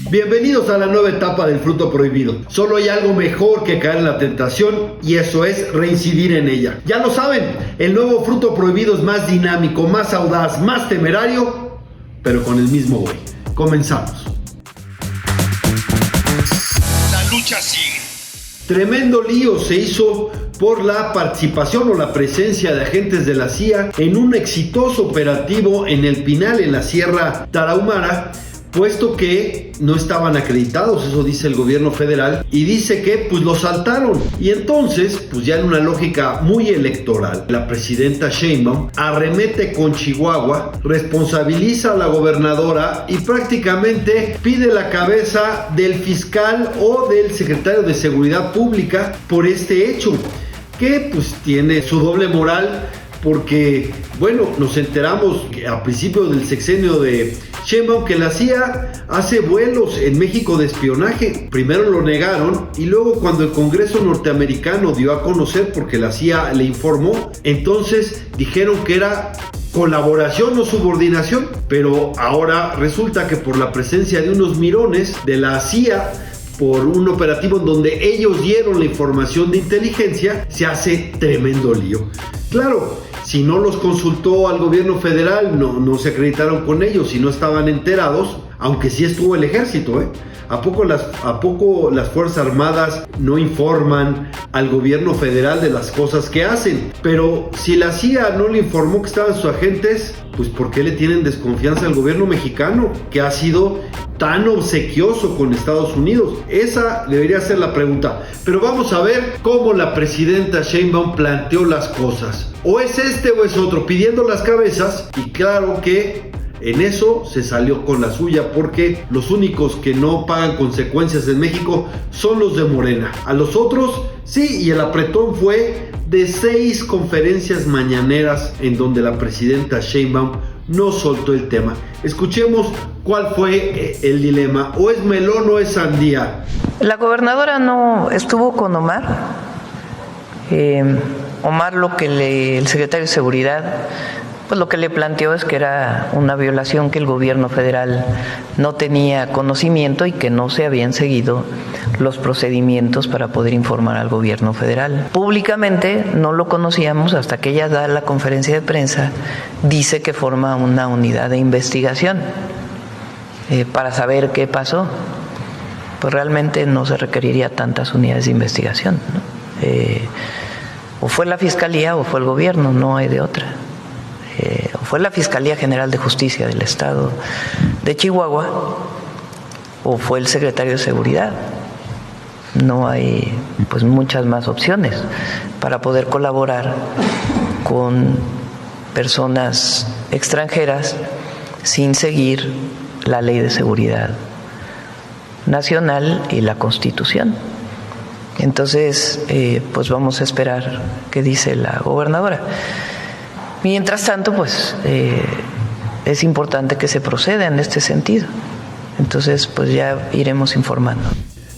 Bienvenidos a la nueva etapa del fruto prohibido. Solo hay algo mejor que caer en la tentación y eso es reincidir en ella. Ya lo saben, el nuevo fruto prohibido es más dinámico, más audaz, más temerario, pero con el mismo güey. Comenzamos. La lucha sigue. Tremendo lío se hizo por la participación o la presencia de agentes de la CIA en un exitoso operativo en El Pinal, en la Sierra Tarahumara, puesto que no estaban acreditados, eso dice el gobierno federal, y dice que pues los saltaron. Y entonces, pues ya en una lógica muy electoral, la presidenta Sheinbaum arremete con Chihuahua, responsabiliza a la gobernadora y prácticamente pide la cabeza del fiscal o del secretario de Seguridad Pública por este hecho, que pues tiene su doble moral. Porque, bueno, nos enteramos que a principios del sexenio de Sheinbaum que la CIA hace vuelos en México de espionaje. Primero lo negaron y luego cuando el Congreso norteamericano dio a conocer, porque la CIA le informó, entonces dijeron que era colaboración o subordinación. Pero ahora resulta que por la presencia de unos mirones de la CIA, por un operativo en donde ellos dieron la información de inteligencia, se hace tremendo lío. Claro, si no los consultó al gobierno federal, no se acreditaron con ellos y no estaban enterados, aunque sí estuvo el ejército, ¿A poco las Fuerzas Armadas no informan al gobierno federal de las cosas que hacen? Pero si la CIA no le informó que estaban sus agentes, pues ¿por qué le tienen desconfianza al gobierno mexicano, que ha sido tan obsequioso con Estados Unidos? Esa debería ser la pregunta. Pero vamos a ver cómo la presidenta Sheinbaum planteó las cosas. O es este o es otro, pidiendo las cabezas, y claro que en eso se salió con la suya, porque los únicos que no pagan consecuencias en México son los de Morena. A los otros sí, y el apretón fue de 6 conferencias mañaneras en donde la presidenta Sheinbaum no soltó el tema. Escuchemos cuál fue el dilema. ¿O es melón o es sandía? La gobernadora no estuvo con Omar. Omar, el secretario de Seguridad, pues lo que le planteó es que era una violación, que el gobierno federal no tenía conocimiento y que no se habían seguido los procedimientos para poder informar al gobierno federal. Públicamente no lo conocíamos hasta que ella da la conferencia de prensa, dice que forma una unidad de investigación para saber qué pasó. Pues realmente no se requeriría tantas unidades de investigación, ¿no? O fue la Fiscalía o fue el gobierno, no hay de otra. O fue la Fiscalía General de Justicia del Estado de Chihuahua o fue el secretario de Seguridad. No hay pues muchas más opciones para poder colaborar con personas extranjeras sin seguir la Ley de Seguridad Nacional y la Constitución. Entonces, pues vamos a esperar qué dice la gobernadora. Mientras tanto, pues es importante que se proceda en este sentido. Entonces, pues ya iremos informando.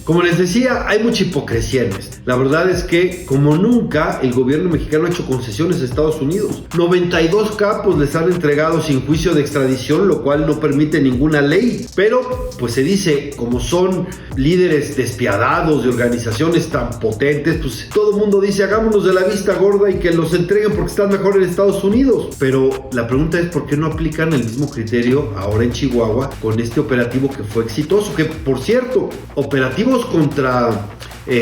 Como les decía, hay mucha hipocresía en esto. La verdad es que, como nunca, el gobierno mexicano ha hecho concesiones a Estados Unidos. 92 capos les han entregado sin juicio de extradición, lo cual no permite ninguna ley. Pero, pues se dice, como son líderes despiadados de organizaciones tan potentes, pues todo el mundo dice, hagámonos de la vista gorda y que los entreguen porque están mejor en Estados Unidos. Pero la pregunta es, ¿por qué no aplican el mismo criterio ahora en Chihuahua con este operativo que fue exitoso? Que, por cierto, operativos contra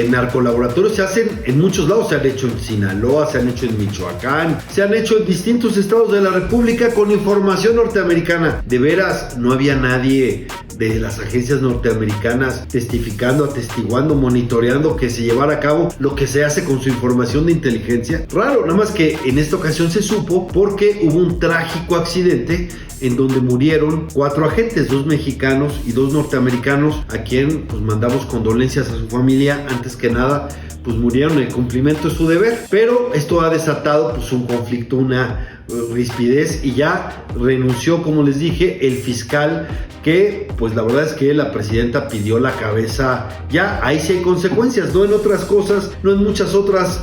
narcolaboratorios se hacen en muchos lados. Se han hecho en Sinaloa, se han hecho en Michoacán, se han hecho en distintos estados de la República con información norteamericana. De veras, no había nadie de las agencias norteamericanas testificando, atestiguando, monitoreando que se llevara a cabo lo que se hace con su información de inteligencia. Raro, nada más que en esta ocasión se supo porque hubo un trágico accidente en donde murieron 4 agentes, 2 mexicanos y 2 norteamericanos, a quien pues mandamos condolencias a su familia. Antes que nada, pues murieron en el cumplimiento de su deber, pero esto ha desatado pues un conflicto, una rispidez, y ya renunció, como les dije, el fiscal, que pues la verdad es que la presidenta pidió la cabeza. Ya ahí sí hay consecuencias, no en otras cosas, no en muchas otras.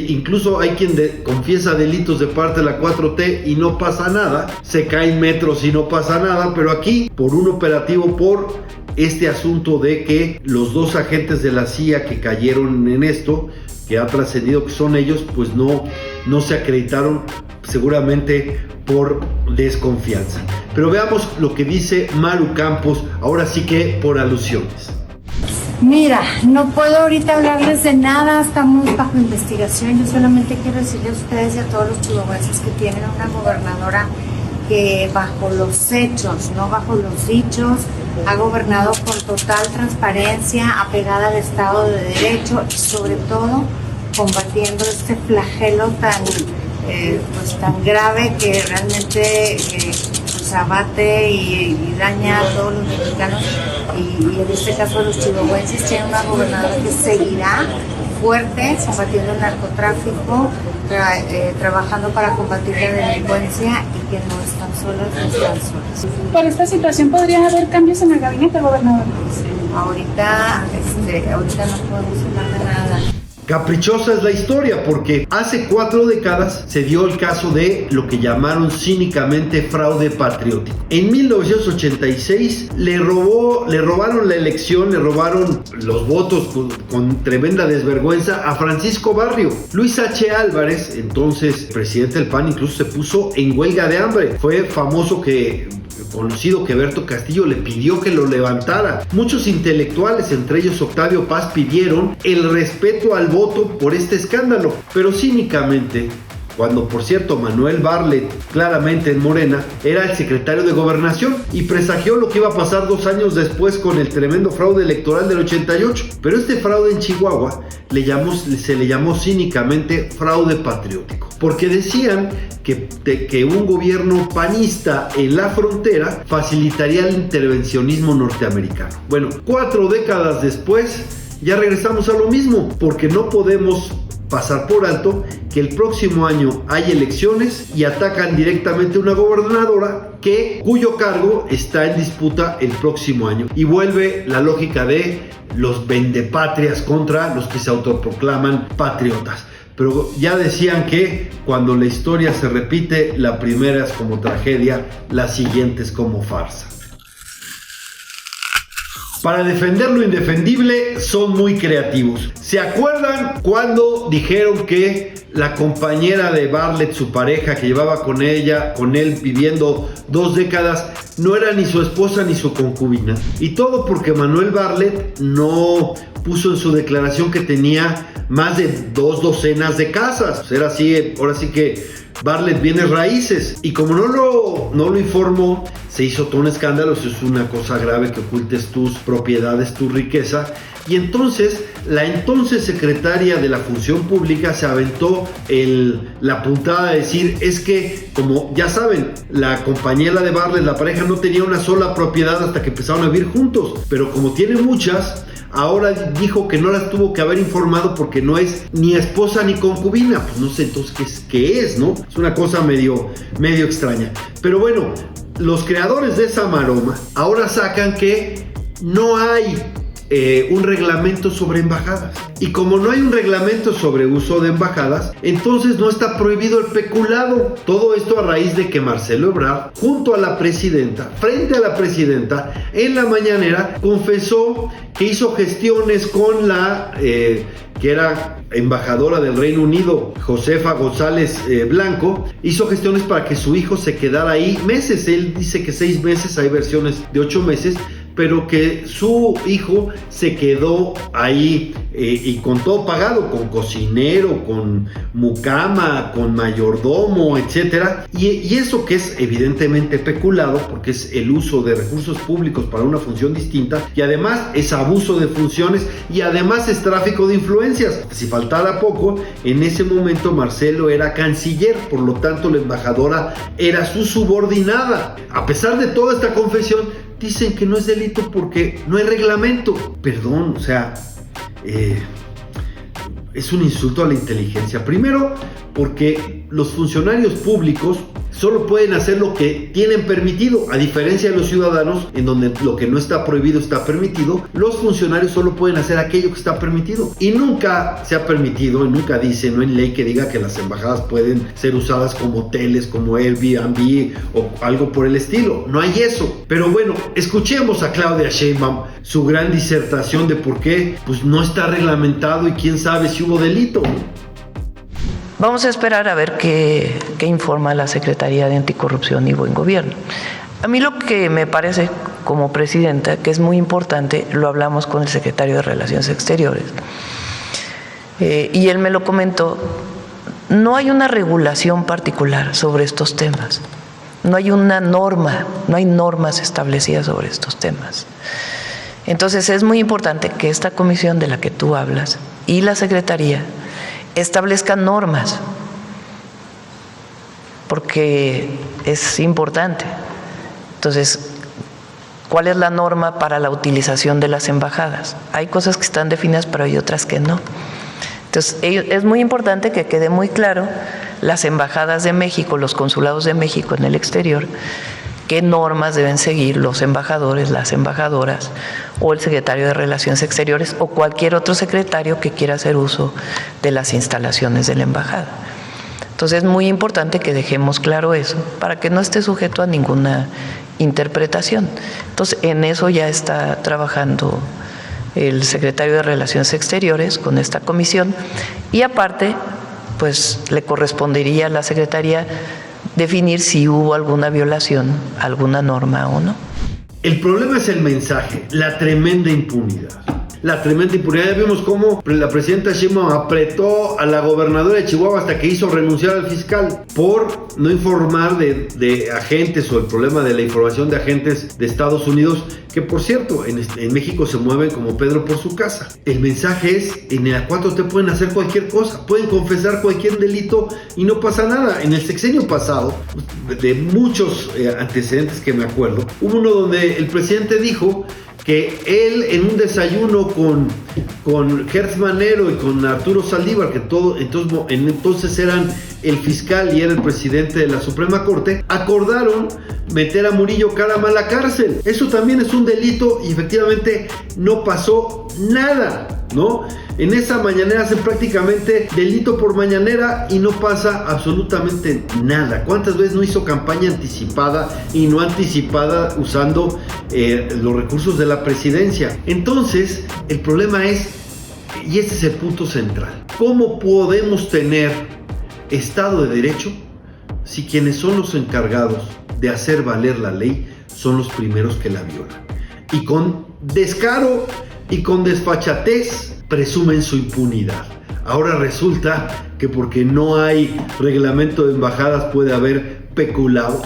Incluso hay quien confiesa delitos de parte de la 4T y no pasa nada, se caen metros y no pasa nada, pero aquí por un operativo por este asunto de que los 2 agentes de la CIA que cayeron en esto, que ha trascendido que son ellos, pues no se acreditaron, seguramente por desconfianza. Pero veamos lo que dice Maru Campos, ahora sí que por alusiones. Mira, no puedo ahorita hablarles de nada, estamos bajo investigación. Yo solamente quiero decirles a ustedes y a todos los chihuahuenses que tienen una gobernadora que bajo los hechos, no bajo los dichos, ha gobernado con total transparencia, apegada al Estado de Derecho y sobre todo combatiendo este flagelo tan grave que realmente pues abate y daña a todos los mexicanos y en este caso a los chihuahuenses. Tiene una gobernadora que seguirá fuerte combatiendo el narcotráfico, trabajando para combatir la delincuencia y que no están solas, no están solas. ¿Por esta situación podría haber cambios en el gabinete, gobernador? Ahorita no podemos hablar de nada. Caprichosa es la historia porque hace 4 décadas se dio el caso de lo que llamaron cínicamente fraude patriótico. En 1986 le robaron la elección, le robaron los votos con tremenda desvergüenza a Francisco Barrio. Luis H. Álvarez, entonces presidente del PAN, incluso se puso en huelga de hambre. Fue conocido que Berto Castillo le pidió que lo levantara. Muchos intelectuales, entre ellos Octavio Paz, pidieron el respeto al voto por este escándalo, pero cínicamente, cuando por cierto Manuel Bartlett, claramente en Morena, era el secretario de Gobernación y presagió lo que iba a pasar 2 años después con el tremendo fraude electoral del 88. Pero este fraude en Chihuahua se le llamó cínicamente fraude patriótico, porque decían que un gobierno panista en la frontera facilitaría el intervencionismo norteamericano. Bueno, 4 décadas después ya regresamos a lo mismo, porque no podemos pasar por alto que el próximo año hay elecciones y atacan directamente a una gobernadora cuyo cargo está en disputa el próximo año, y vuelve la lógica de los vendepatrias contra los que se autoproclaman patriotas. Pero ya decían que cuando la historia se repite, la primera es como tragedia, la siguiente es como farsa. Para defender lo indefendible son muy creativos. ¿Se acuerdan cuando dijeron que la compañera de Bartlett, su pareja que llevaba con él viviendo 2 décadas, no era ni su esposa ni su concubina? Y todo porque Manuel Bartlett no puso en su declaración que tenía más de 2 docenas de casas. Era así, ahora sí que Bartlett bienes raíces, y como no lo informó, se hizo todo un escándalo. Eso es una cosa grave, que ocultes tus propiedades, tu riqueza. Y entonces la entonces secretaria de la Función Pública se aventó la puntada de decir, es que, como ya saben, la compañera de Bartlett, la pareja, no tenía una sola propiedad hasta que empezaron a vivir juntos, pero como tiene muchas, ahora dijo que no las tuvo que haber informado porque no es ni esposa ni concubina. Pues no sé entonces qué es, ¿no? Es una cosa medio extraña. Pero bueno, los creadores de esa maroma ahora sacan que no hay un reglamento sobre embajadas. Y como no hay un reglamento sobre uso de embajadas, entonces no está prohibido el peculado. Todo esto a raíz de que Marcelo Ebrard, junto a la presidenta, frente a la presidenta, en la mañanera, confesó que hizo gestiones con la que era embajadora del Reino Unido, Josefa González Blanco. Hizo gestiones para que su hijo se quedara ahí meses. Él dice que 6 meses, hay versiones de 8 meses, pero que su hijo se quedó ahí y con todo pagado, con cocinero, con mucama, con mayordomo, etcétera. Y eso que es evidentemente peculado, porque es el uso de recursos públicos para una función distinta, y además es abuso de funciones, y además es tráfico de influencias. Si faltara poco, en ese momento Marcelo era canciller, por lo tanto la embajadora era su subordinada. A pesar de toda esta confesión, dicen que no es delito porque no hay reglamento. Perdón, o sea, es un insulto a la inteligencia. Primero, porque los funcionarios públicos solo pueden hacer lo que tienen permitido, a diferencia de los ciudadanos, en donde lo que no está prohibido está permitido. Los funcionarios solo pueden hacer aquello que está permitido, y nunca se ha permitido, y nunca dice, no hay ley que diga que las embajadas pueden ser usadas como hoteles, como Airbnb o algo por el estilo. No hay eso. Pero bueno, escuchemos a Claudia Sheinbaum su gran disertación de por qué pues no está reglamentado y quién sabe si hubo delito. Vamos a esperar a ver qué informa la Secretaría de Anticorrupción y Buen Gobierno. A mí lo que me parece como presidenta, que es muy importante, lo hablamos con el secretario de Relaciones Exteriores, y él me lo comentó, no hay una regulación particular sobre estos temas, no hay una norma, no hay normas establecidas sobre estos temas. Entonces es muy importante que esta comisión de la que tú hablas y la Secretaría establezcan normas, porque es importante. Entonces, ¿cuál es la norma para la utilización de las embajadas? Hay cosas que están definidas, pero hay otras que no. Entonces, es muy importante que quede muy claro las embajadas de México, los consulados de México en el exterior, qué normas deben seguir los embajadores, las embajadoras o el secretario de Relaciones Exteriores o cualquier otro secretario que quiera hacer uso de las instalaciones de la embajada. Entonces es muy importante que dejemos claro eso para que no esté sujeto a ninguna interpretación. Entonces en eso ya está trabajando el secretario de Relaciones Exteriores con esta comisión, y aparte pues le correspondería a la Secretaría definir si hubo alguna violación, alguna norma o no. El problema es el mensaje, la tremenda impunidad. La tremenda impunidad. Ya vimos cómo la presidenta Sheinbaum apretó a la gobernadora de Chihuahua hasta que hizo renunciar al fiscal por no informar de agentes, o el problema de la información de agentes de Estados Unidos, que por cierto en México se mueven como Pedro por su casa. El mensaje es, en la 4T pueden hacer cualquier cosa, pueden confesar cualquier delito y no pasa nada. En el sexenio pasado, de muchos antecedentes que me acuerdo, hubo uno donde el presidente dijo que él en un desayuno con Gertz Manero y con Arturo Saldívar, que entonces eran el fiscal y era el presidente de la Suprema Corte, acordaron meter a Murillo Karam a la cárcel. Eso también es un delito y efectivamente no pasó nada, ¿no? En esa mañanera hacen prácticamente delito por mañanera y no pasa absolutamente nada. ¿Cuántas veces no hizo campaña anticipada y no anticipada usando los recursos de la presidencia? Entonces, el problema es, y este es el punto central, ¿cómo podemos tener Estado de Derecho si quienes son los encargados de hacer valer la ley son los primeros que la violan? Y con descaro y con desfachatez presumen su impunidad. Ahora resulta que porque no hay reglamento de embajadas puede haber peculado.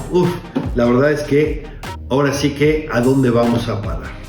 La verdad es que ahora sí que ¿a dónde vamos a parar?